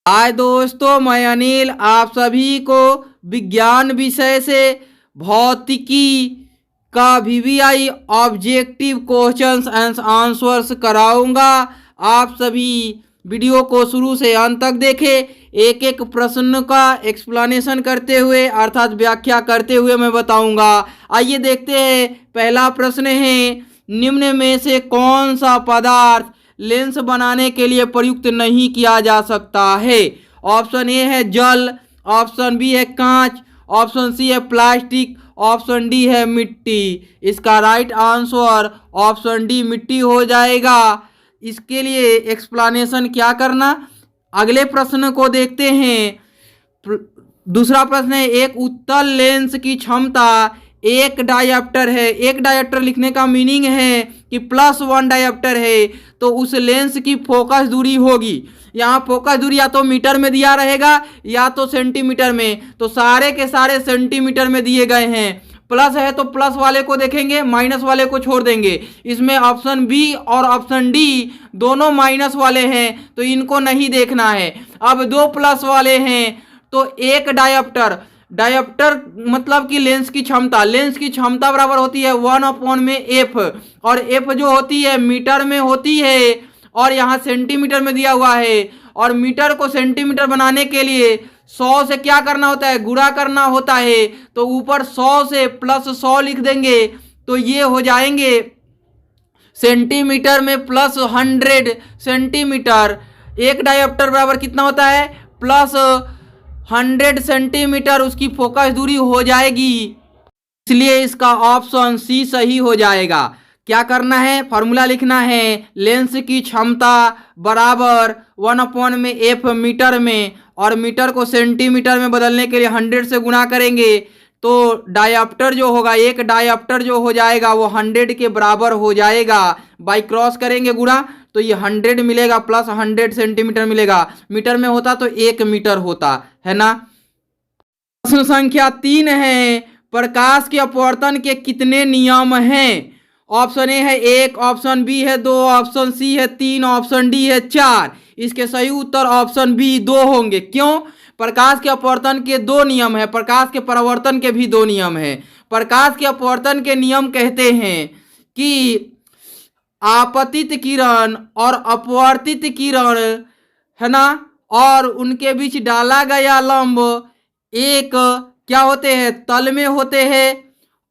हाय दोस्तों, मैं अनिल आप सभी को विज्ञान विषय से भौतिकी का VVI objective questions and answers कराऊंगा। आप सभी वीडियो को शुरू से अंत तक देखें। एक एक प्रश्न का एक्सप्लेनेशन करते हुए अर्थात व्याख्या करते हुए मैं बताऊंगा। आइए देखते हैं। पहला प्रश्न है, निम्न में से कौन सा पदार्थ लेंस बनाने के लिए प्रयुक्त नहीं किया जा सकता है? ऑप्शन ए है जल, ऑप्शन बी है कांच, ऑप्शन सी है प्लास्टिक, ऑप्शन डी है मिट्टी। इसका राइट आंसर ऑप्शन डी मिट्टी हो जाएगा। इसके लिए एक्सप्लेनेशन क्या करना, अगले प्रश्न को देखते हैं। दूसरा प्रश्न है, एक उत्तल लेंस की क्षमता एक डायोप्टर है। एक डायोप्टर लिखने का मीनिंग है कि +1 डायोप्टर है, तो उस लेंस की फोकस दूरी होगी। यहाँ फोकस दूरी या तो मीटर में दिया रहेगा या तो सेंटीमीटर में, तो सारे के सारे सेंटीमीटर में दिए गए हैं। प्लस है तो प्लस वाले को देखेंगे, माइनस वाले को छोड़ देंगे। इसमें ऑप्शन बी और ऑप्शन डी दोनों माइनस वाले हैं, तो इनको नहीं देखना है। अब दो प्लस वाले हैं, तो एक डायोप्टर मतलब कि लेंस की क्षमता बराबर होती है 1/f, और f जो होती है मीटर में होती है और यहाँ सेंटीमीटर में दिया हुआ है। और मीटर को सेंटीमीटर बनाने के लिए 100 से क्या करना होता है, गुणा करना होता है। तो ऊपर 100 से +100 लिख देंगे, तो ये हो जाएंगे सेंटीमीटर में +100 सेंटीमीटर। एक डायोप्टर बराबर कितना होता है, +100 सेंटीमीटर उसकी फोकस दूरी हो जाएगी। इसलिए इसका ऑप्शन सी सही हो जाएगा। क्या करना है, फॉर्मूला लिखना है, लेंस की क्षमता बराबर 1/f मीटर में, और मीटर को सेंटीमीटर में बदलने के लिए 100 से गुणा करेंगे, तो डायोप्टर जो होगा, एक डायोप्टर जो हो जाएगा वो 100 के बराबर हो जाएगा। बाई क्रॉस करेंगे गुणा, तो ये 100 मिलेगा +100 सेंटीमीटर मिलेगा। मीटर में होता तो 1 मीटर होता है ना। प्रश्न संख्या 3 है, प्रकाश के अपवर्तन के कितने नियम हैं? ऑप्शन ए है 1, ऑप्शन बी है 2, ऑप्शन सी है 3, ऑप्शन डी है 4। इसके सही उत्तर ऑप्शन बी 2 होंगे। क्यों? प्रकाश के अपवर्तन के 2 नियम है, प्रकाश के परावर्तन के भी 2 नियम है। प्रकाश के अपवर्तन के नियम कहते हैं कि आपतित किरण और अपवर्तित किरण है ना, और उनके बीच डाला गया लंब एक क्या होते हैं, तल में होते हैं।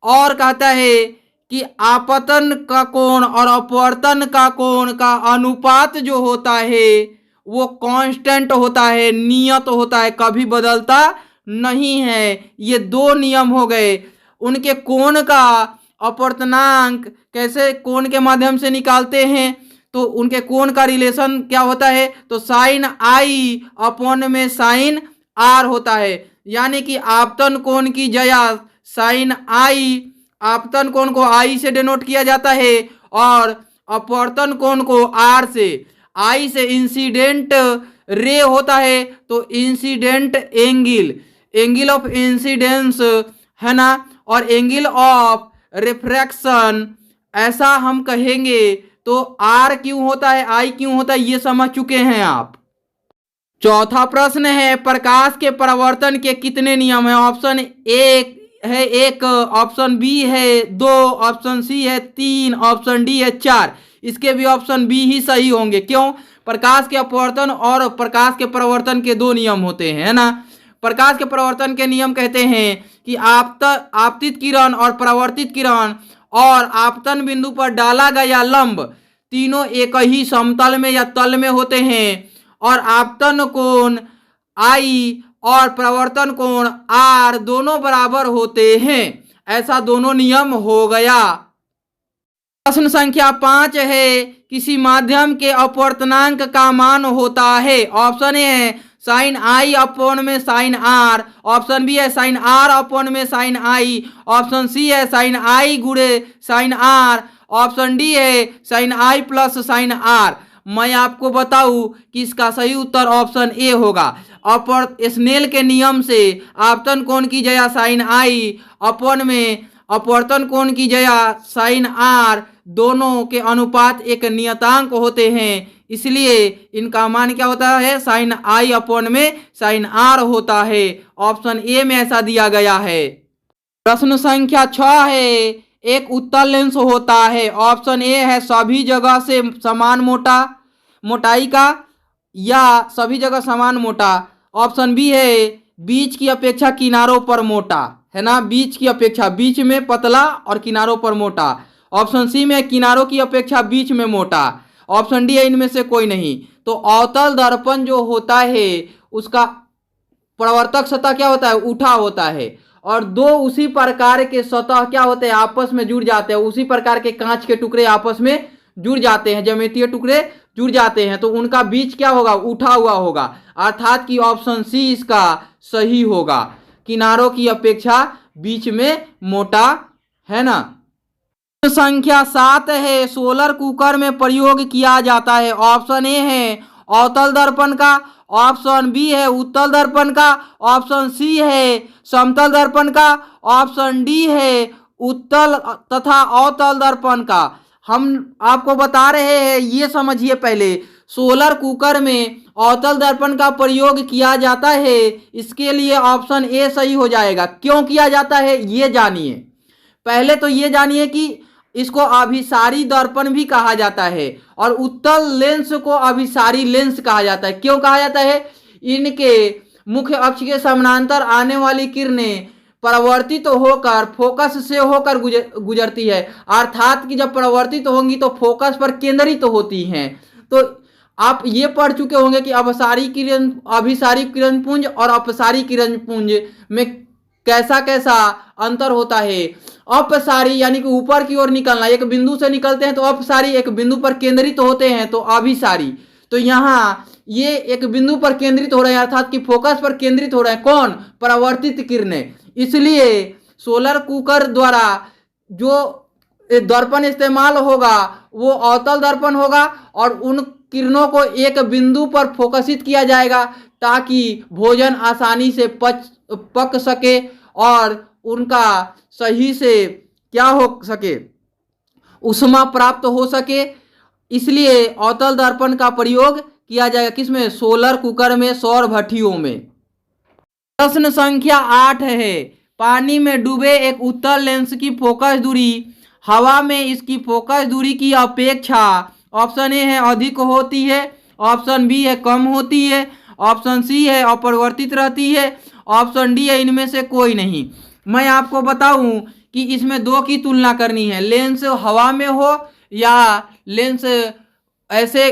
और कहता है कि आपतन का कोण और अपवर्तन का कोण का अनुपात जो होता है वो कांस्टेंट होता है, नियत होता है, कभी बदलता नहीं है। ये 2 नियम हो गए। उनके कोण का अपवर्तनांक कैसे कोण के माध्यम से निकालते हैं, तो उनके कोण का रिलेशन क्या होता है, तो sin i अपॉन में sin r होता है। यानी कि आपतन कोण की जगह sin i, आपतन कोण को i से डिनोट किया जाता है और अपवर्तन कोण को r से। i से इंसिडेंट रे होता है, तो इंसिडेंट एंगल ऑफ इंसिडेंस है ना, और एंगल ऑफ रिफ्रैक्शन ऐसा हम कहेंगे। तो r क्यों होता है, i क्यों होता है, ये समझ चुके हैं आप। चौथा प्रश्न है, प्रकाश के परावर्तन के कितने नियम हैं? ऑप्शन ए है 1, ऑप्शन बी है 2, ऑप्शन सी है 3, ऑप्शन डी है 4। इसके भी ऑप्शन बी ही सही होंगे। क्यों? प्रकाश के अपवर्तन और प्रकाश के परावर्तन के 2 नियम होते हैं, है ना। प्रकाश के परावर्तन के नियम कहते हैं कि आपतित किरण और परावर्तित किरण और आपतन बिंदु पर डाला गया लंब तीनों एक ही समतल में या तल में होते हैं, और आपतन कोण I और प्रवर्तन कोण R दोनों बराबर होते हैं। ऐसा दोनों नियम हो गया। प्रश्न संख्या 5 है, किसी माध्यम के अपवर्तनांक का मान होता है। ऑप्शन ए है sin i अपॉन में sin r, ऑप्शन बी है sin r अपॉन में sin i, ऑप्शन सी है sin i गुणे sin r, ऑप्शन डी है sin i plus sin r। मैं आपको बताऊं कि इसका सही उत्तर ऑप्शन ए होगा। स्नेल के नियम से आपतन कोण की जगह sin i अपॉन में अपवर्तन कोण की जगह sin r, दोनों के अनुपात एक नियतांक होते हैं। इसलिए इनका मान क्या होता है, साइन आई अपॉन में साइन आर होता है। ऑप्शन ए में ऐसा दिया गया है। प्रश्न संख्या 6 है, एक उत्तल लेंस होता है। ऑप्शन ए है सभी जगह से समान मोटाई का या सभी जगह समान मोटा। ऑप्शन बी है बीच की अपेक्षा किनारों पर मोटा, है ना, बीच की अपेक्षा, बीच में पतला और किनारों पर मोटा। ऑप्शन सी में किनारों की अपेक्षा बीच में मोटा। ऑप्शन डी है इनमें से कोई नहीं। तो अवतल दर्पण जो होता है उसका परावर्तक सतह क्या होता है, उठा होता है, और दो उसी प्रकार के सतह क्या होते हैं, आपस में जुड़ जाते हैं। उसी प्रकार के कांच के टुकड़े आपस में जुड़ जाते हैं, ज्यामितीय टुकड़े जुड़ जाते हैं, तो उनका बीच क्या होगा, उठा हुआ होगा। अर्थात कि ऑप्शन सी इसका सही होगा, किनारों की अपेक्षा बीच में मोटा, है ना। संख्या 7 है, सोलर कुकर में प्रयोग किया जाता है। ऑप्शन ए है अवतल दर्पण का, ऑप्शन बी है उत्तल दर्पण का, ऑप्शन सी है समतल दर्पण का, ऑप्शन डी है उत्तल तथा अवतल दर्पण का। हम आपको बता रहे हैं, ये समझिए पहले, सोलर कुकर में अवतल दर्पण का प्रयोग किया जाता है, इसके लिए ऑप्शन ए सही हो जाएगा। क्यों किया जाता है ये जानिए। पहले तो ये जानिए कि इसको अभिसारी दर्पण भी कहा जाता है और उत्तल लेंस को अभिसारी लेंस कहा जाता है। क्यों कहा जाता है, इनके मुख्य अक्ष के समानांतर आने वाली किरणें परावर्तित होकर फोकस से होकर गुजरती है। अर्थात कि जब परावर्तित होंगी तो फोकस पर केंद्रित होती हैं। तो आप ये पढ़ चुके होंगे कि अभिसारी किरण पुंज और अपसारी किरण पुंज में कैसा कैसा अंतर होता है। अपसारी यानी कि ऊपर की ओर निकलना, एक बिंदु से निकलते हैं तो अपसारी, एक बिंदु पर केंद्रित होते हैं तो अभिसारी। तो यहाँ ये एक बिंदु पर केंद्रित हो रहे हैं, अर्थात कि फोकस पर केंद्रित हो रहे हैं, कौन, परावर्तित किरणें। इसलिए सोलर कुकर द्वारा जो दर्पण इस्तेमाल होगा वो अवतल दर्पण होगा और उन किरणों को एक बिंदु पर फोकसित किया जाएगा ताकि भोजन आसानी से पक सके और उनका सही से क्या हो सके, ऊष्मा प्राप्त हो सके। इसलिए अवतल दर्पण का प्रयोग किया जाएगा किसमें, सोलर कुकर में, सौर भट्टियों में। प्रश्न संख्या 8 है, पानी में डूबे एक उत्तल लेंस की फोकस दूरी हवा में इसकी फोकस दूरी की अपेक्षा ऑप्शन ए है अधिक होती है, ऑप्शन बी है कम होती है, ऑप्शन सी है अपरिवर्तित रहती है, ऑप्शन डी है इनमें से कोई नहीं। मैं आपको बताऊं कि इसमें दो की तुलना करनी है, लेंस हवा में हो या लेंस ऐसे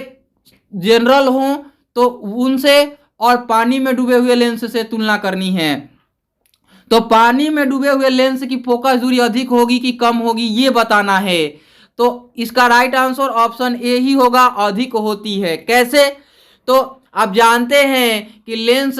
जनरल हो तो उनसे, और पानी में डूबे हुए लेंस से तुलना करनी है। तो पानी में डूबे हुए लेंस की फोकस दूरी अधिक होगी कि कम होगी ये बताना है। तो इसका राइट आंसर ऑप्शन ए ही होगा, अधिक होती है। कैसे, तो आप जानते हैं कि लेंस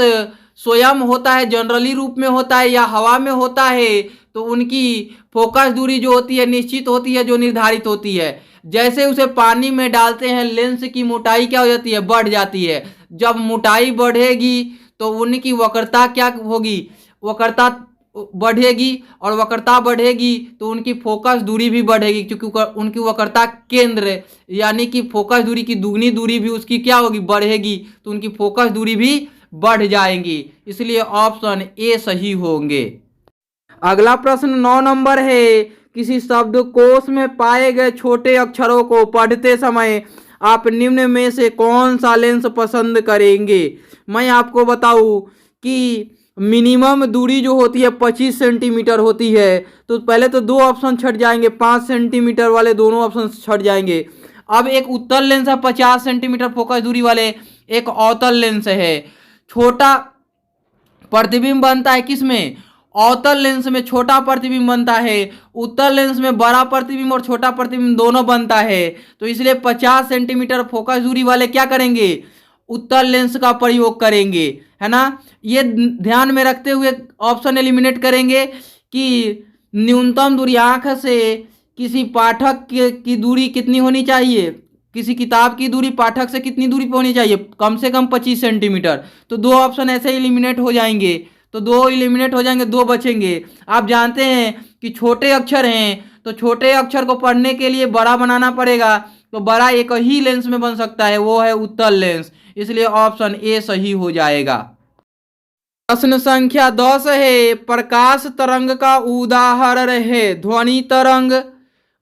स्वयं होता है, जनरली रूप में होता है या हवा में होता है, तो उनकी फोकस दूरी जो होती है निश्चित होती है, जो निर्धारित होती है। जैसे उसे पानी में डालते हैं लेंस की मोटाई क्या हो जाती है, बढ़ जाती है। जब मोटाई बढ़ेगी तो उनकी वक्रता क्या होगी, वक्रता बढ़ेगी, और वक्रता बढ़ेगी तो उनकी फोकस दूरी भी बढ़ेगी, क्योंकि उनकी वक्रता केंद्र यानी कि फोकस दूरी की दुगनी दूरी भी उसकी क्या होगी, बढ़ेगी, तो उनकी फोकस दूरी भी बढ़ जाएंगी। इसलिए ऑप्शन ए सही होंगे। अगला प्रश्न 9 नंबर है, किसी शब्दकोश में पाए गए छोटे अक्षरों को पढ़ते समय आप निम्न में से कौन सा लेंस पसंद करेंगे। मैं आपको बताऊं कि मिनिमम दूरी जो होती है 25 सेंटीमीटर होती है, तो पहले तो दो ऑप्शन छट जाएंगे, 5 सेंटीमीटर वाले दोनों ऑप्शन छट जाएंगे। अब एक उत्तल लेंस है 50 सेंटीमीटर फोकस दूरी वाले, एक अवतल लेंस है। छोटा प्रतिबिंब बनता है किसमें, अवतल लेंस में छोटा प्रतिबिंब बनता है, उत्तल लेंस में बड़ा प्रतिबिंब और छोटा प्रतिबिंब दोनों बनता है। तो इसलिए 50 सेंटीमीटर फोकस दूरी वाले क्या करेंगे, उत्तल लेंस का प्रयोग करेंगे, है ना। ये ध्यान में रखते हुए ऑप्शन एलिमिनेट करेंगे कि न्यूनतम दूरी आंख से किसी पाठक की दूरी कितनी होनी चाहिए, किसी किताब की दूरी पाठक से कितनी दूरी पर होनी चाहिए, कम से कम 25 सेंटीमीटर। तो दो ऑप्शन ऐसे एलिमिनेट हो जाएंगे, तो दो एलिमिनेट हो जाएंगे, दो बचेंगे। आप जानते हैं कि छोटे अक्षर हैं तो छोटे अक्षर को पढ़ने के लिए बड़ा बनाना पड़ेगा, तो बड़ा एक ही लेंस में बन सकता है, वो है उत्तल लेंस, इसलिए ऑप्शन ए सही हो जाएगा। प्रश्न संख्या 10 है, प्रकाश तरंग का उदाहरण है ध्वनि तरंग,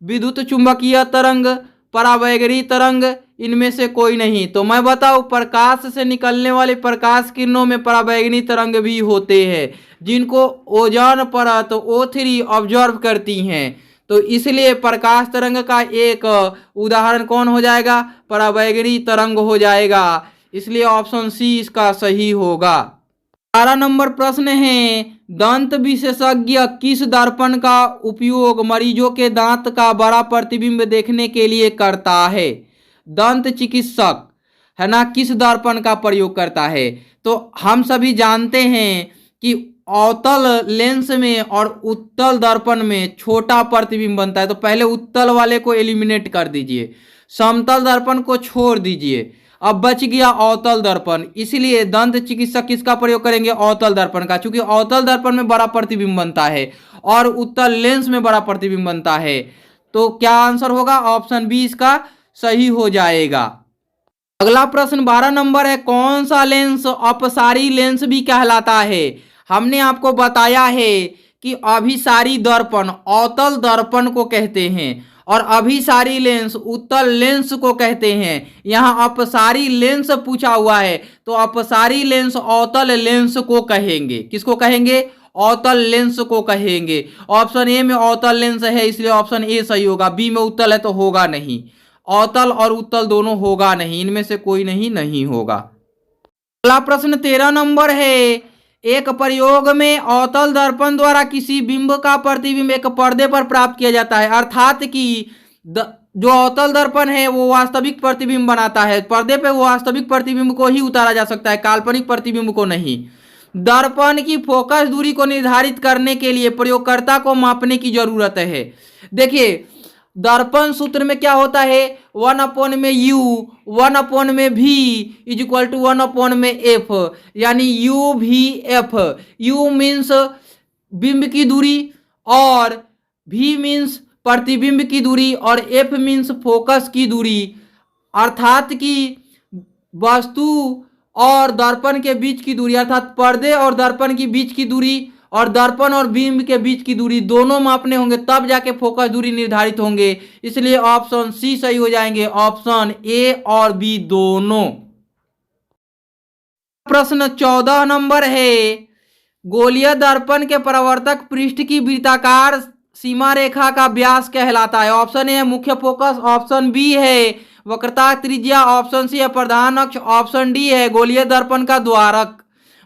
विद्युत चुंबकीय तरंग, परावैगनी तरंग, इनमें से कोई नहीं। तो मैं बताऊं, प्रकाश से निकलने वाले प्रकाश किरणों में परावैगनी तरंग भी होते हैं, जिनको ओजोन परत O3 ऑब्जर्व करती हैं। तो इसलिए प्रकाश तरंग का एक उदाहरण कौन हो जाएगा? परावैगनी तरंग हो जाएगा, इसलिए ऑप्शन सी इसका सही होगा। 12 नंबर प्रश्न है, दंत विशेषज्ञ किस दर्पण का उपयोग मरीजों के दांत का बड़ा प्रतिबिंब देखने के लिए करता है? दंत चिकित्सक है ना, किस दर्पण का प्रयोग करता है? तो हम सभी जानते हैं कि अवतल लेंस में और उत्तल दर्पण में छोटा प्रतिबिंब बनता है, तो पहले उत्तल वाले को एलिमिनेट कर दीजिए, समतल दर्पण को छोड़ दीजिए, अब बच गया अवतल दर्पण। इसलिए दंत चिकित्सक किसका प्रयोग करेंगे? अवतल दर्पण का, क्योंकि अवतल दर्पण में बड़ा प्रतिबिंब बनता है और उत्तल लेंस में बड़ा प्रतिबिंब बनता है। तो क्या आंसर होगा? ऑप्शन बी इसका सही हो जाएगा। अगला प्रश्न 12 नंबर है, कौन सा लेंस अपसारी लेंस भी कहलाता है? हमने आपको बताया है कि अभिसारी दर्पण अवतल दर्पण को कहते हैं और अभिसारी लेंस उत्तल लेंस को कहते हैं। यहाँ अपसारी लेंस पूछा हुआ है, तो अपसारी लेंस अवतल लेंस को कहेंगे। किसको कहेंगे? अवतल लेंस को कहेंगे। ऑप्शन ए में अवतल लेंस है, इसलिए ऑप्शन ए सही होगा। बी में उत्तल है तो होगा नहीं, अवतल और उत्तल दोनों होगा नहीं, इनमें से कोई नहीं होगा। अगला प्रश्न 13 नंबर है, एक प्रयोग में अवतल दर्पण द्वारा किसी बिंब का प्रतिबिंब एक पर्दे पर प्राप्त किया जाता है, अर्थात कि जो अवतल दर्पण है वो वास्तविक प्रतिबिंब बनाता है, पर्दे पे वो वास्तविक प्रतिबिंब को ही उतारा जा सकता है, काल्पनिक प्रतिबिंब को नहीं। दर्पण की फोकस दूरी को निर्धारित करने के लिए प्रयोगकर्ता को मापने की जरूरत है। देखिए, दर्पण सूत्र में क्या होता है? 1/u 1/v is equal to 1/f, यानी UVF। U मीन्स बिंब की दूरी और V मीन्स प्रतिबिंब की दूरी और F मीन्स फोकस की दूरी, अर्थात कि वस्तु और दर्पण के बीच की दूरी, अर्थात पर्दे और दर्पण के बीच की दूरी और दर्पण और बिंब के बीच की दूरी दोनों मापने होंगे, तब जाके फोकस दूरी निर्धारित होंगे। इसलिए ऑप्शन सी सही हो जाएंगे, ऑप्शन ए और बी दोनों। प्रश्न 14 नंबर है, गोलीय दर्पण के परावर्तक पृष्ठ की वृत्ताकार सीमा रेखा का व्यास कहलाता है। ऑप्शन ए है मुख्य फोकस, ऑप्शन बी है वक्रता त्रिज्या, ऑप्शन सी है प्रधान अक्ष, ऑप्शन डी है गोलीय दर्पण का द्वारक।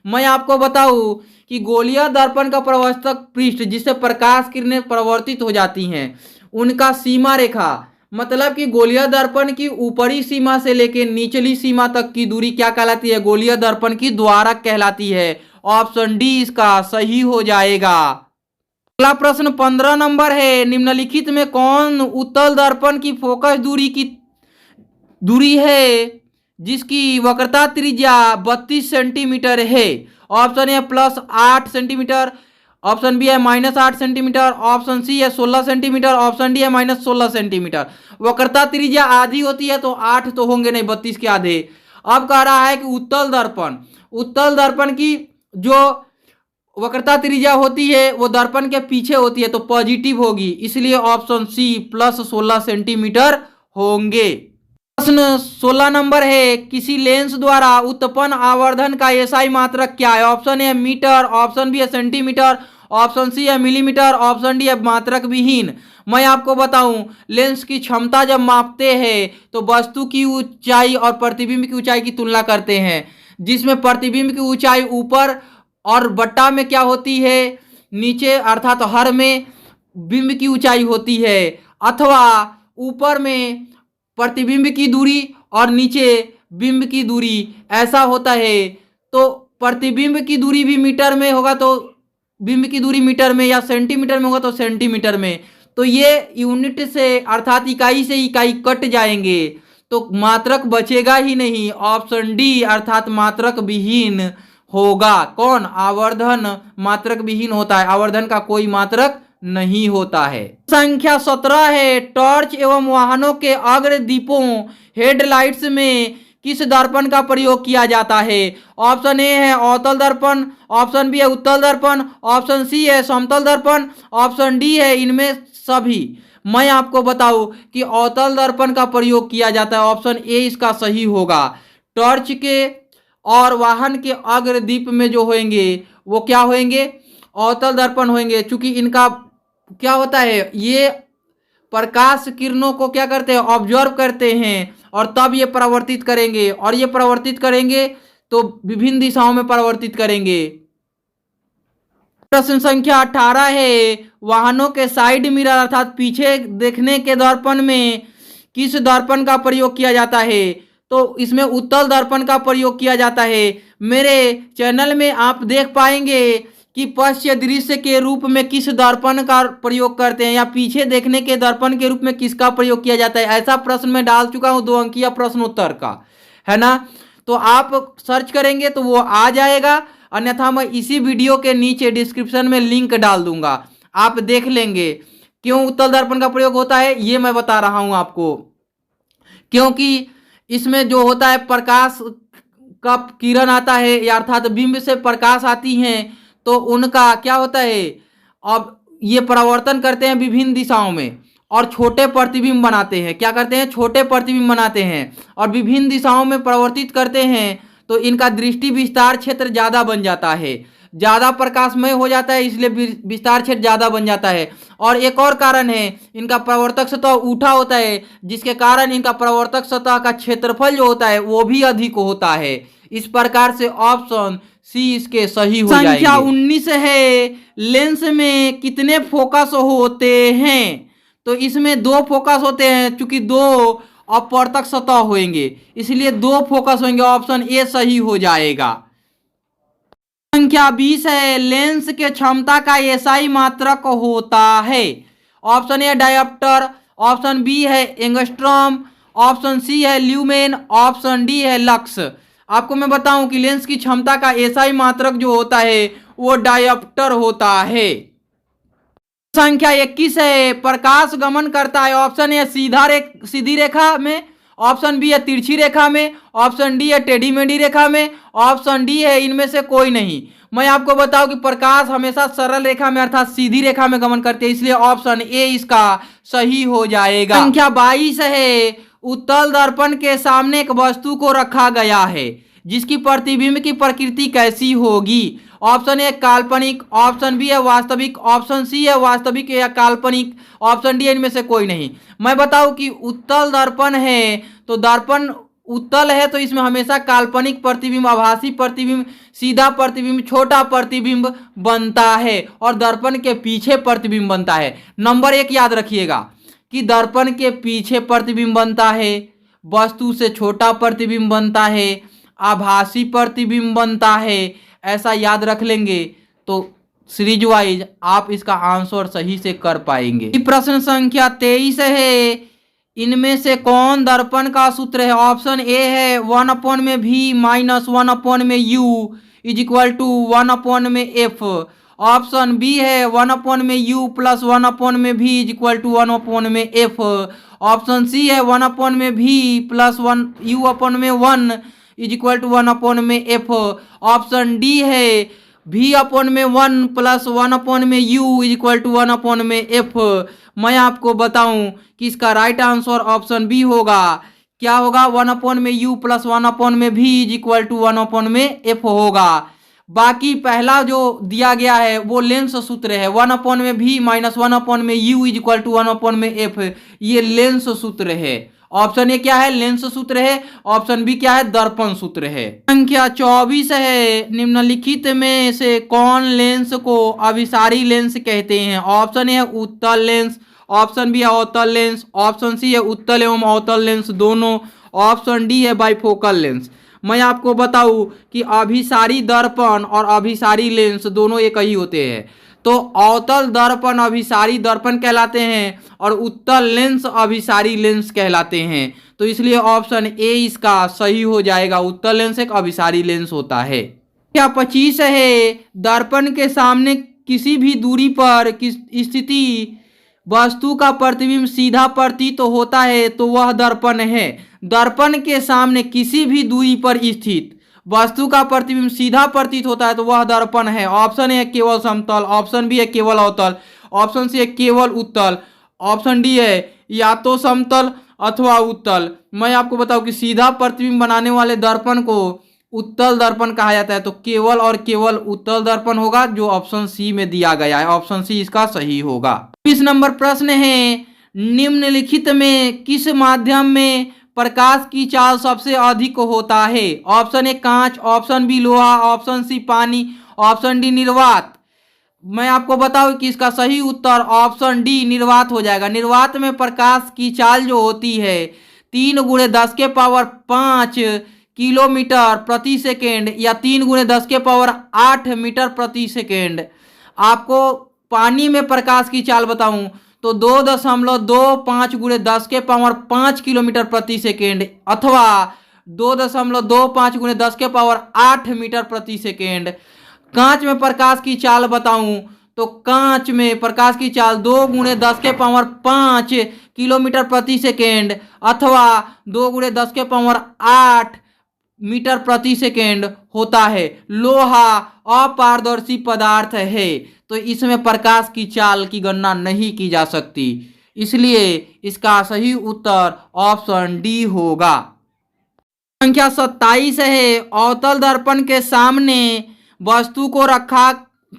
मैं आपको बताऊं कि गोलीय दर्पण का परावर्तक पृष्ठ जिससे प्रकाश किरणें परावर्तित हो जाती हैं, उनका सीमा रेखा, मतलब कि गोलीय दर्पण की ऊपरी सीमा से लेकर निचली सीमा तक की दूरी क्या कहलाती है? गोलीय दर्पण की द्वारक कहलाती है। ऑप्शन डी इसका सही हो जाएगा। अगला प्रश्न 15 नंबर है, निम्नलिखित में कौन उत्तल दर्पण की फोकस दूरी है जिसकी वक्रता त्रिज्या 32 सेंटीमीटर है? Option A +8 centimetre, option B है -8 सेंटीमीटर, ऑप्शन सी है 16 सेंटीमीटर, ऑप्शन डी है -16 सेंटीमीटर। वक्रता त्रिज्या आधी होती है तो 8 तो होंगे नहीं, 32 के आधे। अब कह रहा है कि उत्तल दर्पण की जो वक्रता त्रिज्या होती है वो दर्पण के पीछे होती है, तो पॉजिटिव होगी, इसलिए ऑप्शन सी +16 सेंटीमीटर होंगे। प्रश्न 16 नंबर है, किसी लेंस द्वारा उत्पन्न आवर्धन का एसआई मात्रक क्या है? Option A metre, option B है सेंटीमीटर, ऑप्शन सी है मिलीमीटर, ऑप्शन डी है मात्रक विहीन। मैं आपको बताऊं, लेंस की क्षमता जब मापते हैं तो वस्तु की ऊंचाई और प्रतिबिंब की ऊंचाई की तुलना करते हैं, जिसमें प्रतिबिंब की ऊंचाई ऊपर और बट्टा में क्या होती है? नीचे, अर्थात हर में बिंब की ऊंचाई होती है, अथवा ऊपर में प्रतिबिंब की दूरी और नीचे बिंब की दूरी, ऐसा होता है। तो प्रतिबिंब की दूरी भी मीटर में होगा तो बिंब की दूरी मीटर में, या सेंटीमीटर में होगा तो सेंटीमीटर में। तो ये यूनिट से अर्थात इकाई से इकाई कट जाएंगे, तो मात्रक बचेगा ही नहीं। ऑप्शन डी अर्थात मात्रक विहीन होगा। कौन? आवर्धन मात्रक विहीन होता है, आवर्धन का कोई मात्रक नहीं होता है। संख्या 17 है, टॉर्च एवं वाहनों के अग्र दीपों हेडलाइट्स में किस दर्पण का प्रयोग किया जाता है? ऑप्शन ए है अवतल दर्पण, ऑप्शन बी है उत्तल दर्पण, ऑप्शन सी है समतल दर्पण, ऑप्शन डी है इनमें सभी। मैं आपको बताऊं कि अवतल दर्पण का प्रयोग किया जाता है, ऑप्शन ए इसका सही होगा। टॉर्च के और वाहन के अग्रदीप में जो होंगे वो क्या होंगे? अवतल दर्पण होंगे, क्योंकि इनका क्या होता है, ये प्रकाश किरणों को क्या करते हैं, ऑब्जर्व करते हैं और तब ये परावर्तित करेंगे, और ये परावर्तित करेंगे तो विभिन्न दिशाओं में परावर्तित करेंगे। प्रश्न संख्या 18 है, वाहनों के साइड मिरर अर्थात पीछे देखने के दर्पण में किस दर्पण का प्रयोग किया जाता है? तो इसमें उत्तल दर्पण का प्रयोग किया जाता है। मेरे चैनल में आप देख पाएंगे कि पश्च दृश्य के रूप में किस दर्पण का प्रयोग करते हैं या पीछे देखने के दर्पण के रूप में किसका प्रयोग किया जाता है। ऐसा प्रश्न मैं डाल चुका हूं 2 अंकीय प्रश्नोत्तर का, है ना। तो आप सर्च करेंगे तो वो आ जाएगा, अन्यथा मैं इसी वीडियो के नीचे डिस्क्रिप्शन में लिंक डाल दूंगा, आप देख लेंगे। क्यों उत्तल दर्पण का प्रयोग होता है ये मैं बता रहा हूं आपको, क्योंकि इसमें जो होता है प्रकाश का किरण आता है या अर्थात बिंब से प्रकाश आती हैं, तो उनका क्या होता है, अब ये परावर्तन करते हैं विभिन्न दिशाओं में और छोटे प्रतिबिंब बनाते हैं। क्या करते हैं, छोटे प्रतिबिंब बनाते हैं और विभिन्न दिशाओं में परावर्तित करते हैं, तो इनका दृष्टि विस्तार क्षेत्र ज़्यादा बन जाता है, ज़्यादा प्रकाशमय हो जाता है, इसलिए विस्तार क्षेत्र ज़्यादा बन जाता है। और एक और कारण है, इनका परावर्तक सतह ऊठा होता है, जिसके कारण इनका परावर्तक सतह का क्षेत्रफल जो होता है वो भी अधिक होता है। इस प्रकार से ऑप्शन सी इसके सही हो जाएंगे। संख्या 19 है, लेंस में कितने फोकस होते हैं? तो इसमें 2 फोकस होते हैं, चूंकि 2 अपवर्तक सतह होंगे इसलिए 2 फोकस होंगे, ऑप्शन ए सही हो जाएगा। संख्या 20 है, लेंस के क्षमता का एसआई मात्रक होता है। Option A dioptre, option B है एंगस्ट्रॉम, ऑप्शन सी है ल्यूमेन, ऑप्शन डी है लक्स। आपको मैं बताऊं कि लेंस की क्षमता का एसआई मात्रक जो होता है वो डायोप्टर होता है। संख्या 21 है, प्रकाश गमन करता है। ऑप्शन ए सीधी रेखा में, ऑप्शन बी है तिरछी रेखा में, ऑप्शन डी है टेढ़ी मेढ़ी रेखा में, ऑप्शन डी है इनमें से कोई नहीं। मैं आपको बताऊं कि प्रकाश हमेशा सरल रेखा में अर्थात सीधी रेखा में गमन करते हैं, इसलिए ऑप्शन ए इसका सही हो जाएगा। संख्या 22 है, उत्तल दर्पण के सामने एक वस्तु को रखा गया है जिसकी प्रतिबिंब की प्रकृति कैसी होगी? ऑप्शन ए काल्पनिक, ऑप्शन बी है वास्तविक, ऑप्शन सी है वास्तविक या काल्पनिक, ऑप्शन डी इनमें से कोई नहीं। मैं बताऊं कि उत्तल दर्पण है तो दर्पण उत्तल है तो इसमें हमेशा काल्पनिक प्रतिबिंब, आभासी प्रतिबिंब, सीधा प्रतिबिंब, छोटा प्रतिबिंब बनता है और दर्पण के पीछे प्रतिबिंब बनता है। नंबर 1 याद रखिएगा कि दर्पण के पीछे प्रतिबिंब बनता है, वस्तु से छोटा प्रतिबिंब बनता है, आभासी प्रतिबिंब बनता है। ऐसा याद रख लेंगे तो सीरीज वाइज आप इसका आंसर सही से कर पाएंगे। प्रश्न संख्या 23 है, इनमें से कौन दर्पण का सूत्र है? ऑप्शन ए है 1/v minus 1/u is equal to 1/f, option B है 1/u plus 1/v is equal to 1/f, option C है 1/v plus 1u/1 is equal to 1/f, option D है v/1 plus 1/u is equal to 1/f। मैं आपको बताऊं कि इसका right answer option B होगा। क्या होगा? 1/u plus 1/v is equal to 1/f होगा। बाकी पहला जो दिया गया है वो लेंस सूत्र है, 1/v minus 1/u is equal to 1/f, ये लेंस सूत्र है। ऑप्शन ए क्या है? लेंस सूत्र है। ऑप्शन बी क्या है? दर्पण सूत्र है। संख्या 24 है, निम्नलिखित में से कौन लेंस को अभिसारी लेंस कहते हैं? ऑप्शन ए है उत्तल लेंस, ऑप्शन बी है अवतल लेंस, ऑप्शन सी है उत्तल एवं अवतल लेंस दोनों, ऑप्शन डी है बाइफोकल लेंस। मैं आपको बताऊं कि अभिसारी दर्पण और अभिसारी लेंस दोनों एक ही होते हैं, तो अवतल दर्पण अभिसारी दर्पण कहलाते हैं और उत्तल लेंस अभिसारी लेंस कहलाते हैं। तो इसलिए ऑप्शन ए इसका सही हो जाएगा, उत्तल लेंस एक अभिसारी लेंस होता है। क्या 25 है, दर्पण के सामने किसी भी दूरी पर स्थिति वस्तु का प्रतिबिंब सीधा प्रतीत होता है तो वह दर्पण है। दर्पण के सामने किसी भी दूरी पर स्थित वस्तु का प्रतिबिंब सीधा प्रतीत होता है तो वह दर्पण है। ऑप्शन ए केवल समतल, ऑप्शन बी है केवल अवतल, ऑप्शन सी है केवल उत्तल, ऑप्शन डी है या तो समतल अथवा उत्तल। मैं आपको बताऊं कि सीधा प्रतिबिंब बनाने वाले दर्पण को उत्तल दर्पण कहा जाता है, तो केवल और केवल उत्तल दर्पण होगा, जो ऑप्शन सी में दिया गया है। ऑप्शन सी इसका सही होगा। 20 नंबर प्रश्न है, निम्नलिखित में किस माध्यम में प्रकाश की चाल सबसे अधिक होता है? ऑप्शन ए कांच, ऑप्शन बी लोहा, ऑप्शन सी पानी, ऑप्शन डी निर्वात। मैं आपको बताऊं कि इसका सही उत्तर ऑप्शन डी निर्वात हो जाएगा। निर्वात में प्रकाश की चाल जो होती है 3 × 10⁵ किलोमीटर प्रति सेकेंड या 3 × 10⁸ मीटर प्रति सेकेंड। आपको पानी में प्रकाश की चाल बताऊं तो 2.25 × 10⁵ किलोमीटर प्रति सेकेंड अथवा 2.25 × 10⁸ मीटर प्रति सेकेंड। कांच में प्रकाश की चाल बताऊं तो कांच में प्रकाश की चाल 2 × 10⁵ किलोमीटर प्रति सेकेंड अथवा 2 × 10⁸ मीटर प्रति सेकेंड होता है। लोहा अपारदर्शी पदार्थ है तो इसमें प्रकाश की चाल की गणना नहीं की जा सकती, इसलिए इसका सही उत्तर ऑप्शन डी होगा। संख्या 27 है, अवतल दर्पण के सामने वस्तु को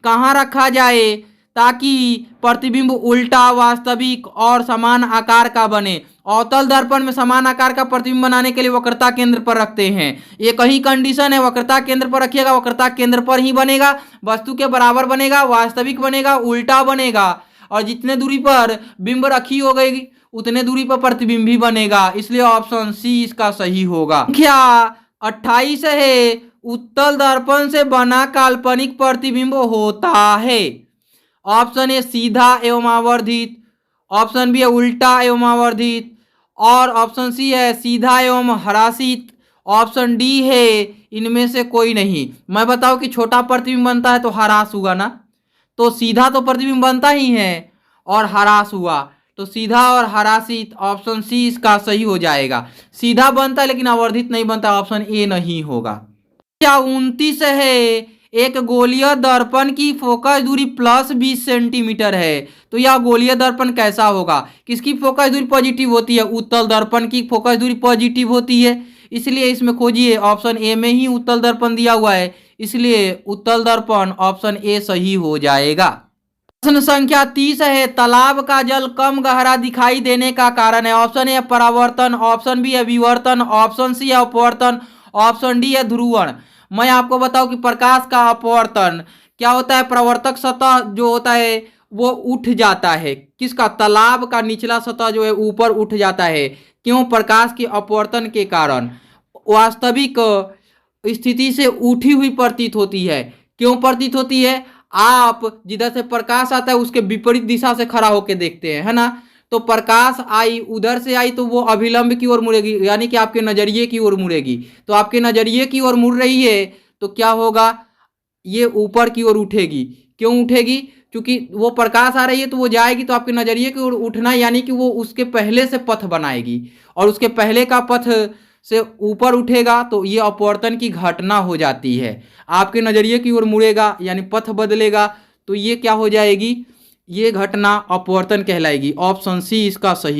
कहाँ रखा जाए ताकि प्रतिबिंब उल्टा, वास्तविक और समान आकार का बने? अवतल दर्पण में समान आकार का प्रतिबिंब बनाने के लिए वक्रता केंद्र पर रखते हैं। ये कहीं कंडीशन है, वक्रता केंद्र पर रखिएगा, वक्रता केंद्र पर ही बनेगा, वस्तु के बराबर बनेगा, वास्तविक बनेगा, उल्टा बनेगा, और जितने दूरी पर बिंब रखी हो गई उतने दूरी पर प्रतिबिंब भी बनेगा, इसलिए ऑप्शन सी इसका सही होगा। संख्या 28 है, उत्तल दर्पण से बना काल्पनिक प्रतिबिंब होता है। ऑप्शन ए सीधा एवं आवर्धित, ऑप्शन बी है उल्टा एवं आवर्धित, और ऑप्शन सी है सीधा एवं हरासित, ऑप्शन डी है इनमें से कोई नहीं। मैं बताऊं कि छोटा प्रतिबिंब बनता है तो हरास हुआ ना, तो सीधा तो प्रतिबिंब बनता ही है और हरास हुआ, तो सीधा और हरासित, ऑप्शन सी इसका सही हो जाएगा। सीधा बनता है लेकिन आवर्धित नहीं बनता, ऑप्शन ए नहीं होगा। 29 है, एक गोलीय दर्पण की फोकस दूरी +20 सेंटीमीटर है, तो यह गोलीय दर्पण कैसा होगा? किसकी फोकस दूरी पॉजिटिव होती है? उत्तल दर्पण की फोकस दूरी पॉजिटिव होती है, इसलिए इसमें खोजिए। ऑप्शन ए में ही उत्तल दर्पण दिया हुआ है, इसलिए उत्तल दर्पण ऑप्शन ए सही हो जाएगा। प्रश्न संख्या 30 है, तालाब का जल कम गहरा दिखाई देने का कारण है। ऑप्शन ए परावर्तन, ऑप्शन बी है विवर्तन, ऑप्शन सी है अपवर्तन, ऑप्शन डी है ध्रुवण। मैं आपको बताऊं कि प्रकाश का अपवर्तन क्या होता है? परावर्तक सतह जो होता है वो उठ जाता है। किसका? तालाब का निचला सतह जो है ऊपर उठ जाता है। क्यों? प्रकाश के अपवर्तन के कारण वास्तविक स्थिति से उठी हुई प्रतीत होती है। क्यों प्रतीत होती है? आप जिधर से प्रकाश आता है उसके विपरीत दिशा से खड़ा होकर देखते हैं, है ना, तो प्रकाश आई उधर से आई तो वो अभिलंब की ओर मुड़ेगी, यानी कि आपके नजरिए की ओर मुड़ेगी। तो आपके नजरिए की ओर मुड़ रही है तो क्या होगा? ये ऊपर की ओर उठेगी। क्यों उठेगी? क्योंकि वो प्रकाश आ रही है तो वो जाएगी तो आपके नजरिए की ओर उठना, यानी कि वो उसके पहले से पथ बनाएगी और उसके पहले का पथ से ऊपर उठेगा तो ये अपवर्तन की घटना हो जाती है। आपके नजरिए की ओर मुड़ेगा यानी पथ बदलेगा, तो ये क्या हो जाएगी? ये घटना अपवर्तन कहलाएगी। ऑप्शन सी इसका सही